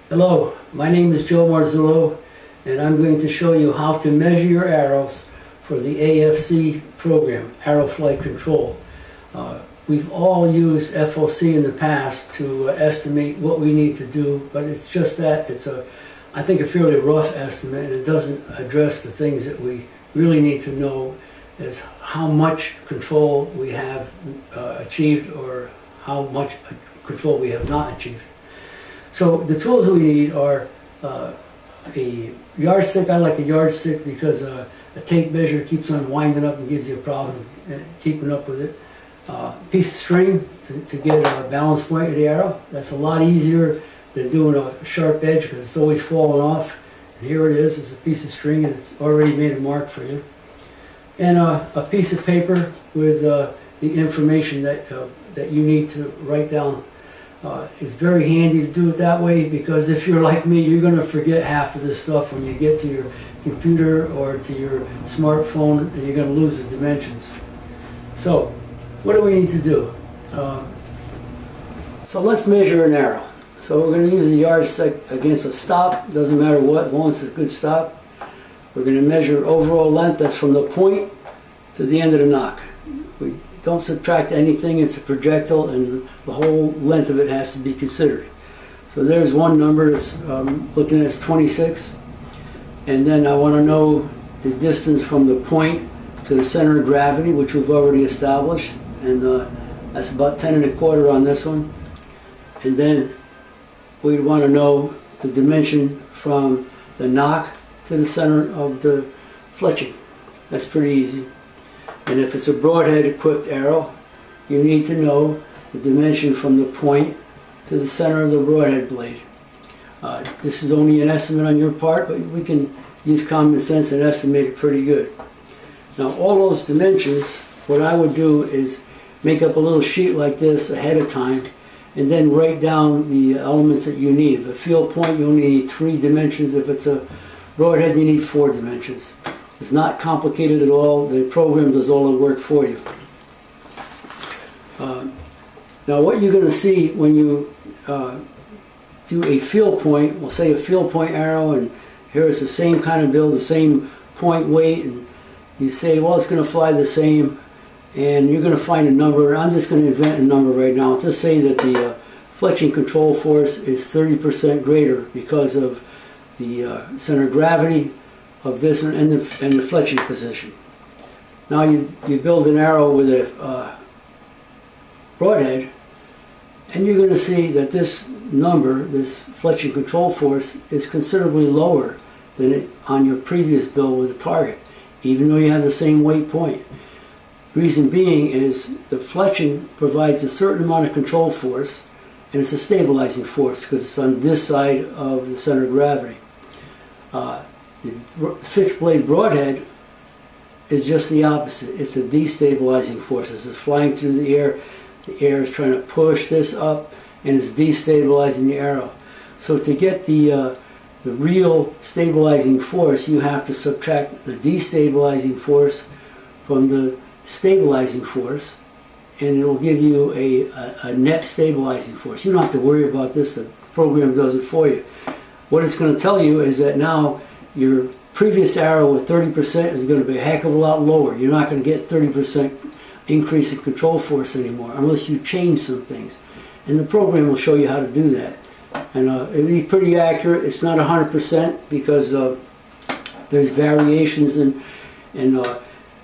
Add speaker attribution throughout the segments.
Speaker 1: Hello, my name is Joe Marzullo, and I'm going to show you how to measure your arrows for the AFC program, Arrow Flight Control. We've all used FOC in the past to estimate what we need to do, but it's just that it's I think a fairly rough estimate, and it doesn't address the things that we really need to know, is how much control we have achieved or how much control we have not achieved. So the tools that we need are a yardstick. I like a yardstick because a tape measure keeps on winding up and gives you a problem keeping up with it. Piece of string to get a balance point of the arrow. That's a lot easier than doing a sharp edge because it's always falling off. And here it is. It's a piece of string and it's already made a mark for you. And a piece of paper with the information that you need to write down. It's very handy to do it that way because if you're like me, you're going to forget half of this stuff when you get to your computer or to your smartphone, and you're going to lose the dimensions. So, what do we need to do? So let's measure an arrow. So we're going to use a yardstick against a stop. Doesn't matter what, as long as it's a good stop. We're going to measure overall length. That's from the point to the end of the nock. We don't subtract anything. It's a projectile, and the whole length of it has to be considered. So there's one number that's looking at 26, and then I want to know the distance from the point to the center of gravity, which we've already established, and that's about 10 1/4 on this one. And then we want to know the dimension from the nock to the center of the fletching. That's pretty easy. And if it's a broadhead equipped arrow, you need to know the dimension from the point to the center of the broadhead blade. This is only an estimate on your part, but we can use common sense and estimate it pretty good. Now all those dimensions, what I would do is make up a little sheet like this ahead of time and then write down the elements that you need. If a field point, you only need 3 dimensions. If it's a broadhead, you need 4 dimensions. It's not complicated at all. The program does all the work for you. Now what you're going to see when you do a field point, we'll say a field point arrow, and here it's the same kind of build, the same point weight, and you say, well, it's going to fly the same, and you're going to find a number. I'm just going to invent a number right now. I'll just say that the fletching control force is 30% greater because of the center of gravity of this one and the fletching position. Now you build an arrow with a broadhead, and you're going to see that this number, this fletching control force, is considerably lower than it on your previous build with a target, even though you have the same weight point. Reason being is the fletching provides a certain amount of control force, and it's a stabilizing force because it's on this side of the center of gravity. The fixed blade broadhead is just the opposite. It's a destabilizing force. As it's flying through the air is trying to push this up, and it's destabilizing the arrow. So to get the real stabilizing force, you have to subtract the destabilizing force from the stabilizing force, and it will give you a net stabilizing force. You don't have to worry about this. The program does it for you. What it's going to tell you is that now your previous arrow with 30% is going to be a heck of a lot lower. You're not going to get 30% increase in control force anymore unless you change some things. And the program will show you how to do that. And it'll be pretty accurate. It's not 100% because there's variations in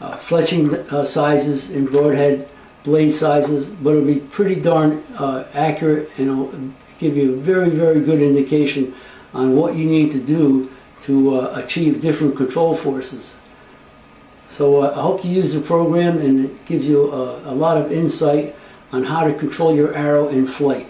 Speaker 1: fletching sizes and broadhead blade sizes, but it'll be pretty darn accurate, and it'll give you a very, very good indication on what you need to do to achieve different control forces. So I hope you use the program, and it gives you a lot of insight on how to control your arrow in flight.